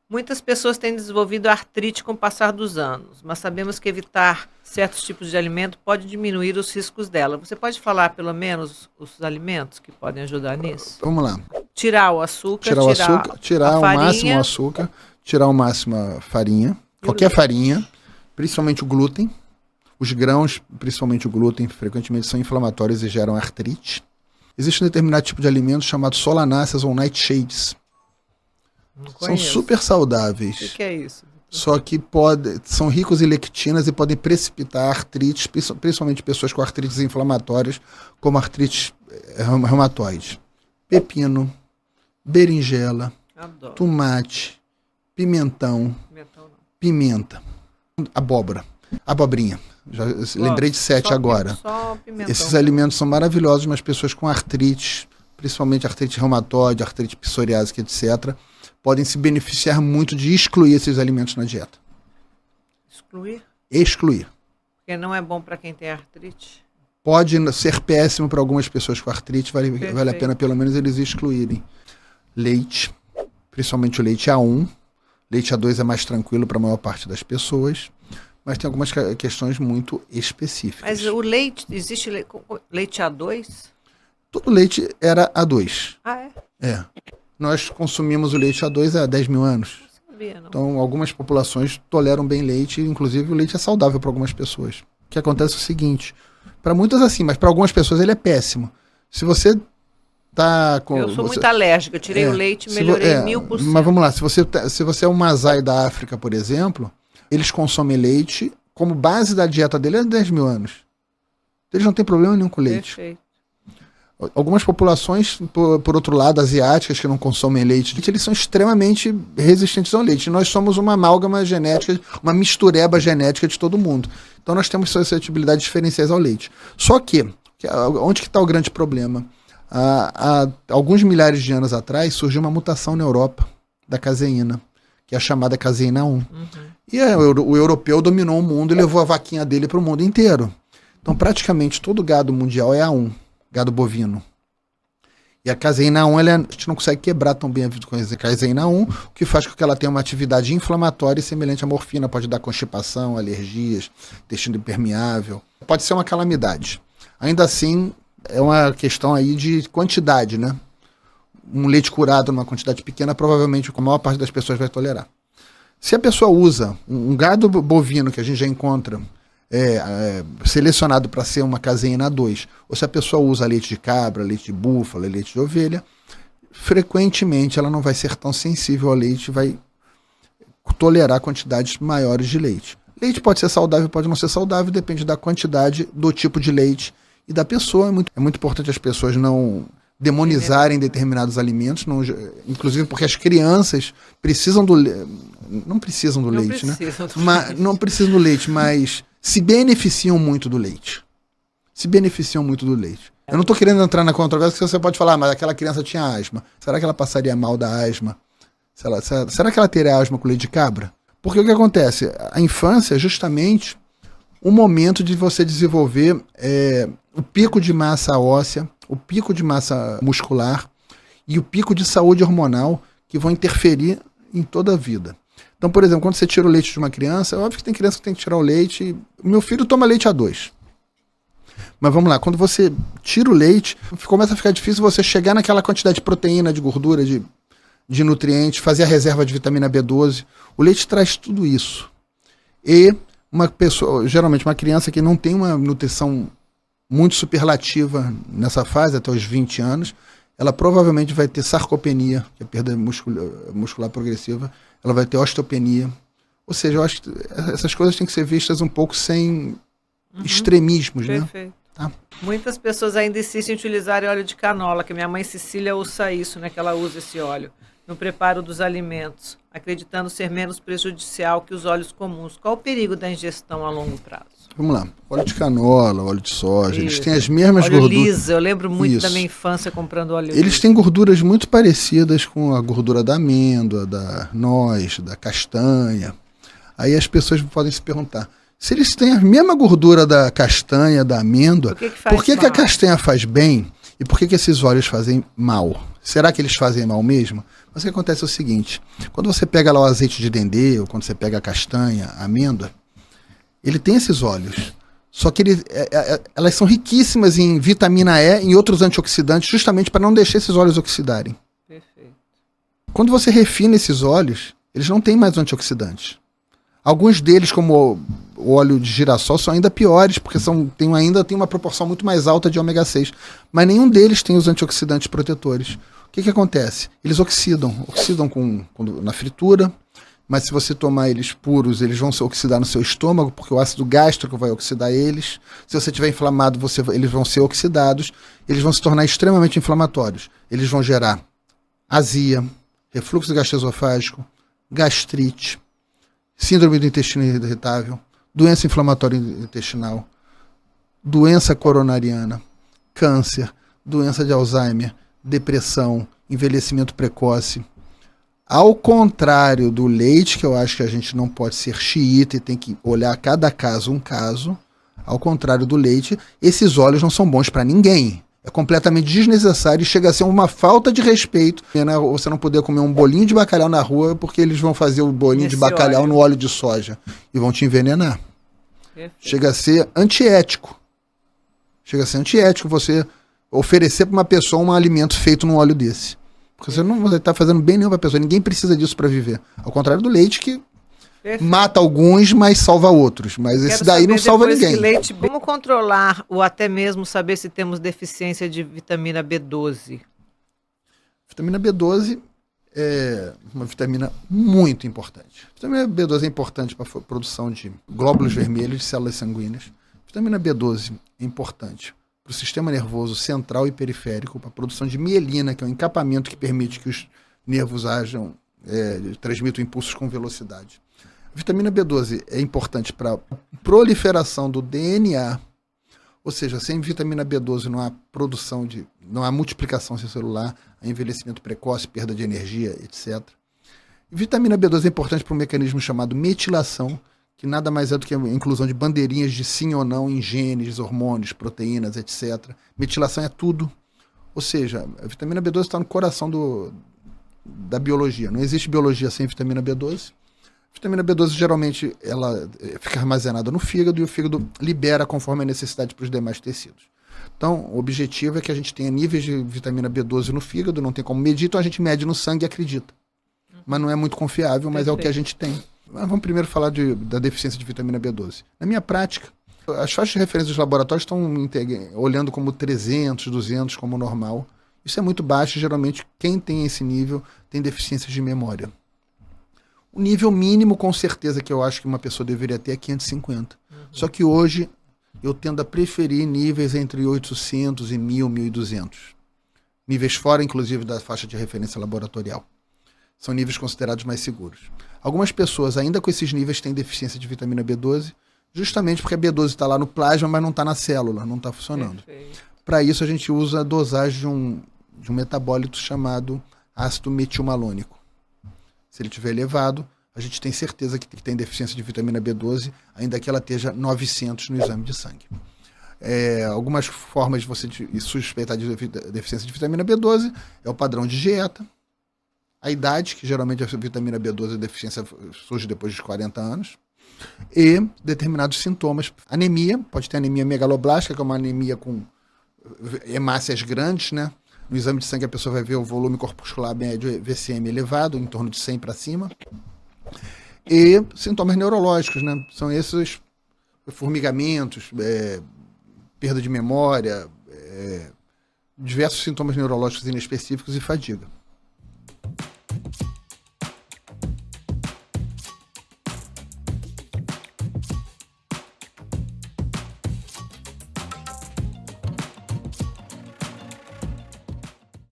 Muitas pessoas têm desenvolvido artrite com o passar dos anos, mas sabemos que evitar certos tipos de alimento pode diminuir os riscos dela. Você pode falar, pelo menos, os alimentos que podem ajudar nisso? Vamos lá. Tirar o açúcar, Tirar o açúcar, tirar a o farinha. máximo o açúcar, tirar o máximo a farinha, qualquer farinha, principalmente o glúten. Os grãos, principalmente o glúten, frequentemente são inflamatórios e geram artrite. Existe um determinado tipo de alimento chamado solanáceas ou nightshades. São super saudáveis. O que é isso? Só que são ricos em lectinas e podem precipitar artrites, principalmente pessoas com artrites inflamatórias, como artrites reumatoide. Pepino, berinjela, Adoro. tomate, pimentão, pimenta, abóbora, abobrinha. Já lembrei de 7 agora. Só pimentão. Esses alimentos são maravilhosos, mas pessoas com artrite, principalmente artrite reumatoide, artrite psoriásica, etc., podem se beneficiar muito de excluir esses alimentos na dieta. Excluir? Excluir. Porque não é bom para quem tem artrite? Pode ser péssimo para algumas pessoas com artrite, vale a pena pelo menos eles excluírem. Leite, principalmente o leite A1. Leite A2 é mais tranquilo para a maior parte das pessoas, mas tem algumas questões muito específicas. Mas o leite, existe leite A2? Todo leite era A2. Ah, é? É. Nós consumimos o leite A2 há 10 mil anos. Não sabia, não. Então, algumas populações toleram bem leite, inclusive o leite é saudável para algumas pessoas. O que acontece é o seguinte, para muitas assim, mas para algumas pessoas ele é péssimo. Se você tá com... Eu sou muito alérgica, eu tirei o leite e melhorei 1000%. Mas vamos lá, se você é um Masai da África, por exemplo, eles consomem leite, como base da dieta dele há 10 mil anos. Eles não têm problema nenhum com leite. Perfeito. Algumas populações, por outro lado, asiáticas que não consomem leite, eles são extremamente resistentes ao leite. Nós somos uma amálgama genética, uma mistureba genética de todo mundo. Então nós temos suscetibilidades diferenciais ao leite. Só que, onde que está o grande problema? Há alguns milhares de anos atrás surgiu uma mutação na Europa da caseína, que é a chamada caseína 1. Uhum. E o europeu dominou o mundo e levou a vaquinha dele para o mundo inteiro. Então praticamente todo gado mundial é A1. Gado bovino. E a caseína 1, a gente não consegue quebrar tão bem a caseína 1, o que faz com que ela tenha uma atividade inflamatória semelhante à morfina, pode dar constipação, alergias, intestino impermeável. Pode ser uma calamidade. Ainda assim, é uma questão aí de quantidade, né? Um leite curado numa quantidade pequena, provavelmente a maior parte das pessoas vai tolerar. Se a pessoa usa um gado bovino que a gente já encontra selecionado para ser uma caseína 2, ou se a pessoa usa leite de cabra, leite de búfala, leite de ovelha, frequentemente ela não vai ser tão sensível ao leite, vai tolerar quantidades maiores de leite. Leite pode ser saudável, pode não ser saudável, depende da quantidade, do tipo de leite e da pessoa. É muito importante as pessoas não demonizarem determinados alimentos, inclusive porque as crianças precisam do leite, não precisam do leite, né? Não precisam do leite, mas se beneficiam muito do leite. Eu não estou querendo entrar na controvérsia, que você pode falar, mas aquela criança tinha asma. Será que ela passaria mal da asma? Será que ela teria asma com leite de cabra? Porque o que acontece? A infância é justamente o momento de você desenvolver o pico de massa óssea, o pico de massa muscular e o pico de saúde hormonal que vão interferir em toda a vida. Então, por exemplo, quando você tira o leite de uma criança, é óbvio que tem criança que tem que tirar o leite. Meu filho toma leite A2. Mas vamos lá, quando você tira o leite, começa a ficar difícil você chegar naquela quantidade de proteína, de gordura, de nutrientes, fazer a reserva de vitamina B12. O leite traz tudo isso. E uma pessoa, geralmente uma criança que não tem uma nutrição muito superlativa nessa fase, até os 20 anos, ela provavelmente vai ter sarcopenia, que é a perda muscular progressiva, ela vai ter osteopenia. Ou seja, eu acho que essas coisas têm que ser vistas um pouco sem extremismos, perfeito. Né? Tá? Muitas pessoas ainda insistem em utilizar óleo de canola, que minha mãe Cecília usa isso, né? Que ela usa esse óleo no preparo dos alimentos, acreditando ser menos prejudicial que os óleos comuns. Qual o perigo da ingestão a longo prazo? Vamos lá, óleo de canola, óleo de soja, isso. Eles têm as mesmas óleo gorduras. Lisa, eu lembro muito isso. da minha infância comprando óleo Eles lisa. têm gorduras muito parecidas com a gordura da amêndoa, da noz, da castanha. Aí as pessoas podem se perguntar, se eles têm a mesma gordura da castanha, da amêndoa, por que a castanha faz bem E por que esses óleos fazem mal? Será que eles fazem mal mesmo? Mas o que acontece é o seguinte, quando você pega lá o azeite de dendê, ou quando você pega a castanha, a amêndoa, ele tem esses óleos. Só que elas são riquíssimas em vitamina E e em outros antioxidantes, justamente para não deixar esses óleos oxidarem. Perfeito. Quando você refina esses óleos, eles não têm mais antioxidantes. Alguns deles, como o óleo de girassol, são ainda piores, porque ainda tem uma proporção muito mais alta de ômega 6. Mas nenhum deles tem os antioxidantes protetores. O que acontece? Eles oxidam na fritura, mas se você tomar eles puros, eles vão se oxidar no seu estômago, porque o ácido gástrico vai oxidar eles. Se você estiver inflamado, eles vão ser oxidados, eles vão se tornar extremamente inflamatórios. Eles vão gerar azia, refluxo gastroesofágico, gastrite, síndrome do intestino irritável, doença inflamatória intestinal, doença coronariana, câncer, doença de Alzheimer, depressão, envelhecimento precoce. Ao contrário do leite, que eu acho que a gente não pode ser xiita e tem que olhar cada caso um caso, ao contrário do leite, esses óleos não são bons para ninguém. É completamente desnecessário e chega a ser uma falta de respeito, né? Você não poder comer um bolinho de bacalhau na rua porque eles vão fazer o bolinho de bacalhau no óleo de soja e vão te envenenar. Perfeito. Chega a ser antiético. Chega a ser antiético você oferecer para uma pessoa um alimento feito num óleo desse. Porque você não está fazendo bem nenhum para a pessoa. Ninguém precisa disso para viver. Ao contrário do leite, que mata alguns, mas salva outros. Mas esse daí não salva ninguém. Leite, como controlar ou até mesmo saber se temos deficiência de vitamina B12? Vitamina B12 é uma vitamina muito importante. Vitamina B12 é importante para a produção de glóbulos vermelhos, de células sanguíneas. Vitamina B12 é importante para o sistema nervoso central e periférico, para a produção de mielina, que é um encapamento que permite que os nervos transmitam impulsos com velocidade. A vitamina B12 é importante para a proliferação do DNA, ou seja, sem vitamina B12 não há multiplicação celular, há envelhecimento precoce, perda de energia, etc. E vitamina B12 é importante para um mecanismo chamado metilação, que nada mais é do que a inclusão de bandeirinhas de sim ou não em genes, hormônios, proteínas, etc. Metilação é tudo. Ou seja, a vitamina B12 está no coração da biologia. Não existe biologia sem vitamina B12. A vitamina B12 geralmente ela fica armazenada no fígado e o fígado libera conforme a necessidade para os demais tecidos. Então, o objetivo é que a gente tenha níveis de vitamina B12 no fígado, não tem como medir, então a gente mede no sangue e acredita. Mas não é muito confiável, mas é o que a gente tem. Mas vamos primeiro falar da deficiência de vitamina B12. Na minha prática, as faixas de referência dos laboratórios estão olhando como 300, 200 como normal. Isso é muito baixo e geralmente quem tem esse nível tem deficiências de memória. O nível mínimo, com certeza, que eu acho que uma pessoa deveria ter é 550. Só que hoje eu tendo a preferir níveis entre 800 e 1.000, 1.200. Níveis fora, inclusive, da faixa de referência laboratorial. São níveis considerados mais seguros. Algumas pessoas, ainda com esses níveis, têm deficiência de vitamina B12, justamente porque a B12 está lá no plasma, mas não está na célula, não está funcionando. Para isso, a gente usa a dosagem de um metabólito chamado ácido metilmalônico. Se ele estiver elevado, a gente tem certeza que tem deficiência de vitamina B12, ainda que ela esteja 900 no exame de sangue. Algumas formas de você suspeitar de deficiência de vitamina B12 é o padrão de dieta, a idade, que geralmente a vitamina B12 a deficiência surge depois dos 40 anos, e determinados sintomas. Anemia, pode ter anemia megaloblástica, que é uma anemia com hemácias grandes, né? No exame de sangue a pessoa vai ver o volume corpuscular médio VCM elevado, em torno de 100 para cima. E sintomas neurológicos, né? São esses formigamentos, perda de memória, diversos sintomas neurológicos inespecíficos e fadiga.